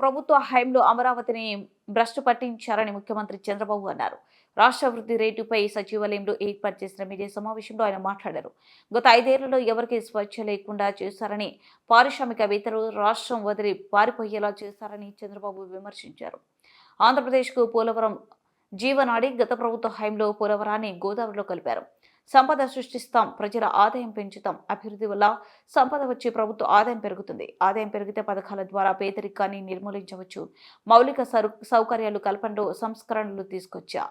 ప్రభుత్వ హయాంలో అమరావతిని భ్రష్టు పట్టించారని ముఖ్యమంత్రి చంద్రబాబు అన్నారు. రాష్ట్ర వృద్ధి రేటుపై సచివాలయంలో ఏర్పాటు చేసిన మీడియా సమావేశంలో ఆయన మాట్లాడారు. గత 5 ఏళ్లలో ఎవరికీ స్వేచ్ఛ లేకుండా చేశారని, పారిశ్రామికవేత్తలు రాష్ట్రం వదిలి పారిపోయేలా చేశారని చంద్రబాబు విమర్శించారు. ఆంధ్రప్రదేశ్కు పోలవరం జీవనాడి. గత ప్రభుత్వ హయాంలో పోలవరాన్ని గోదావరిలో కలిపారు. సంపద సృష్టిస్తాం, ప్రజల ఆదాయం పెంచుతాం. అభివృద్ధి వల్ల సంపద వచ్చి ప్రభుత్వ ఆదాయం పెరుగుతుంది. ఆదాయం పెరిగితే పథకాల ద్వారా పేదరికాన్ని నిర్మూలించవచ్చు. మౌలిక సౌకర్యాలు కల్పనలో సంస్కరణలు తీసుకొచ్చా.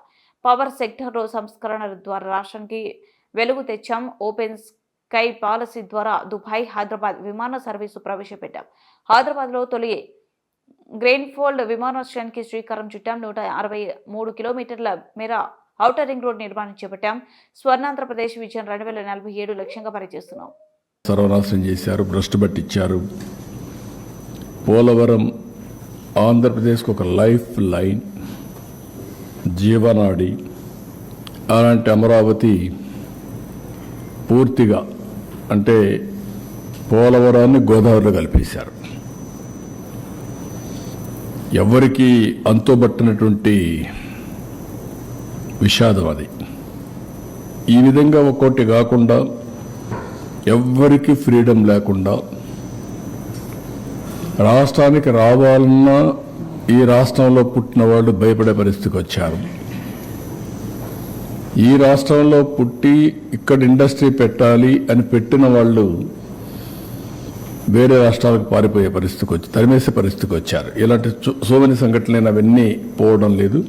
పవర్ సెక్టర్లో సంస్కరణల ద్వారా రాష్ట్రానికి వెలుగు తెచ్చాం. ఓపెన్ స్కై పాలసీ ద్వారా దుబాయ్, హైదరాబాద్ విమాన సర్వీసు ప్రవేశపెట్టాం. హైదరాబాద్లో తొలి గ్రెయిన్ఫోల్డ్ విమానాశ్రయానికి శ్రీకారం చుట్టాం. 163 కిలోమీటర్ల మేర ఔటర్ రింగ్ రోడ్ నిర్మాణం చేపట్టాం. స్వర్ణాంధ్రప్రదేశ్ విజన్ 2047 లక్ష్యంగా పనిచేస్తున్నాం. సర్వనాశనం చేశారు, భ్రష్టు పట్టించారు. పోలవరం ఆంధ్రప్రదేశ్కి ఒక లైఫ్ లైన్, జీవనాడి. అలాంటి అమరావతి పూర్తిగా అంటే పోలవరాన్ని గోదావరిలో కలిపేశారు. ఎవరికి అంతుబట్టినటువంటి విషాదం అది. ఈ విధంగా ఒక్కోటి కాకుండా ఎవ్వరికి ఫ్రీడమ్ లేకుండా రాష్ట్రానికి రావాలన్నా ఈ రాష్ట్రంలో పుట్టిన వాళ్ళు భయపడే పరిస్థితికి వచ్చారు. ఈ రాష్ట్రంలో పుట్టి ఇక్కడ ఇండస్ట్రీ పెట్టాలి అని పెట్టిన వాళ్ళు వేరే రాష్ట్రాలకు పారిపోయే పరిస్థితికి వచ్చి తరిమేసే పరిస్థితికి వచ్చారు. ఇలాంటి సోమని సంఘటనలు అవన్నీ పోవడం లేదు.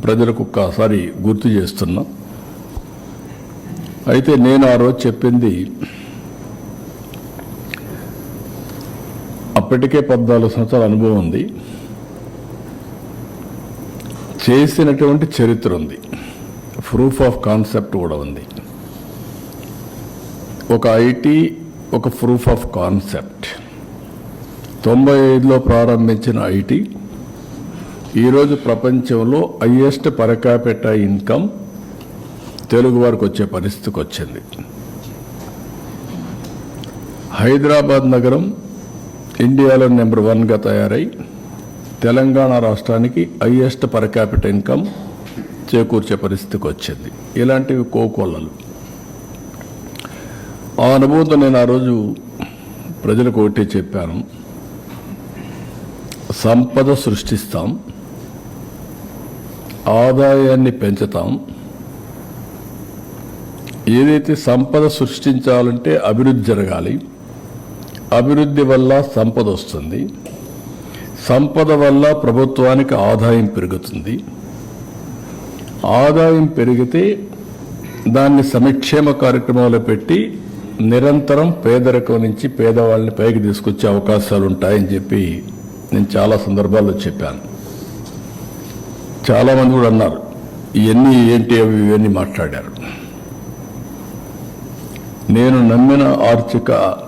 ప్రజలకు ఒక్కసారి గుర్తు చేస్తున్నా. అయితే నేను ఆ రోజు చెప్పింది, అప్పటికే 14 సంవత్సరాల అనుభవం ఉంది, చేసినటువంటి చరిత్ర ఉంది, ప్రూఫ్ ఆఫ్ కాన్సెప్ట్ కూడా ఉంది. ఒక ఐటీ, ఒక ప్రూఫ్ ఆఫ్ కాన్సెప్ట్. 95లో ప్రారంభించిన ఐటీ ఈరోజు ప్రపంచంలో highest per capita income Telugu వారికి వచ్చే పరిస్థితికి వచ్చింది. హైదరాబాద్ నగరం ఇండియాలో నెంబర్ 1గా తయారై తెలంగాణ రాష్ట్రానికి హైయెస్ట్ పర్ క్యాపిటా ఇన్కమ్ చేకూర్చే పరిస్థితికి వచ్చింది. ఇలాంటివి కోకొల్లలు. ఆ అనుభవంతో నేను ఆ రోజు ప్రజలకు ఒకటే చెప్పాను, సంపద సృష్టిస్తాం, ఆదాయాన్ని పెంచుతాం. ఏదైతే సంపద సృష్టించాలంటే అభివృద్ధి జరగాలి. అభివృద్ధి వల్ల సంపద వస్తుంది. సంపద వల్ల ప్రభుత్వానికి ఆదాయం పెరుగుతుంది. ఆదాయం పెరిగితే దాన్ని సంక్షేమ కార్యక్రమాలు పెట్టి నిరంతరం పేదరికం నుంచి పేదవాళ్ళని పైకి తీసుకొచ్చే అవకాశాలు ఉంటాయని చెప్పి నేను చాలా సందర్భాల్లో చెప్పాను. చాలామంది కూడా అన్నారు, ఇవన్నీ ఏంటి అవి ఇవన్నీ మాట్లాడారు. నేను నమ్మిన ఆర్థిక